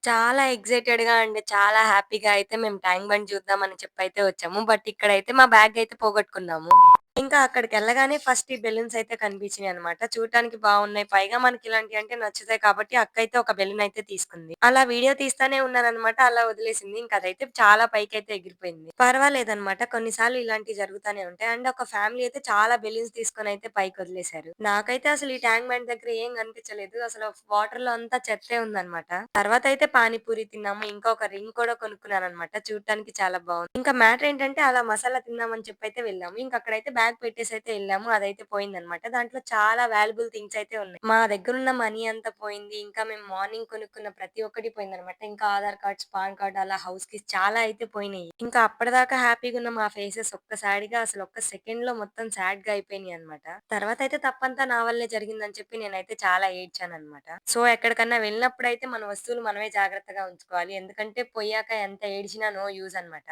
చాలా ఎక్సైటెడ్‌గా అండి. చాలా హ్యాపీగా అయితే మేము ట్యాంక్ బండ్ చూద్దామని చెప్పైతే వచ్చాము. బట్ ఇక్కడైతే మా బ్యాగ్ అయితే పోగొట్టుకున్నాము. ఇంకా అక్కడికెళ్ళగానే ఫస్ట్ ఈ బెలూన్స్ అయితే కనిపించినాయన్నమాట. చూడటానికి బావున్నాయి. పైగా మనకి ఇలాంటియంటే నచ్చుతాయి కాబట్టి అక్కయితే ఒక బెలూన్ అయితే తీసుకుంది. అలా వీడియో తీస్తానే ఉన్నానన్నమాట. అలా వదిలేసింది. ఇంక అదైతే చాలా పైకైతే ఎగిరిపోయింది. పర్వాలేదన్నమాట. కొన్నిసార్లు ఇలాంటివి జరుగుతానే ఉంటాయి. అండ్ ఒక ఫ్యామిలీ అయితే చాలా బెలూన్స్ తీసుకొనైతే పైకొదిలేశారు. నాకైతే అసలు ఈ ట్యాంక్ బండ్ దగ్గర ఏం కనిపించలేదు. అసలు వాటర్‌లో అంతా చెత్తే ఉందన్నమాట. తర్వాతయితే పానీపూరి తిన్నాము. ఇంకా ఒక రింగ్ కూడా కొనుక్కున్నానన్నమాట. చూడటానికి చాలా బావుంది. ఇంకా మ్యాటర్ ఏంటంటే అలా మసాలా తిందామని చెప్పైతే వెళ్ళాము. ఇంక అక్కడైతే బ్యాగ్ పెట్టేసైతే ఎళ్ళాము. అదైతే పోయిందన్నమాట. దాంట్లో చాలా వాల్యుబుల్ థింగ్స్ అయితే ఉన్నాయి. మా దగ్గరున్న మనీ అంతా పోయింది. ఇంకా మేము మార్నింగ్ కొనుక్కున్న ప్రతి ఒక్కటి పోయిందన్నమాట. ఇంకా ఆధార్ కార్డ్స్, పాన్ కార్డ్ అలా హౌస్ కీస్ చాలా అయితే పోయినాయి. ఇంకా అప్పటిదాకా హ్యాపీగున్న మా ఫేసెస్ ఒక్కసారిగా అసలు ఒక్క సెకండ్‌లో మొత్తం సాడ్‌గా అయిపోయినాయన్నమాట. తర్వాతయితే తప్పంతా నా వల్లే జరిగిందని చెప్పి నేనైతే చాలా ఏడ్చానన్నమాట. సో, ఎక్కడికన్నా వెళ్ళినప్పుడైతే మన వస్తువులు మనమే జాగ్రత్తగా ఉంచుకోవాలి. ఎందుకంటే పోయాక ఎంత ఏడిచినా నో యూజ్ అన్నమాట.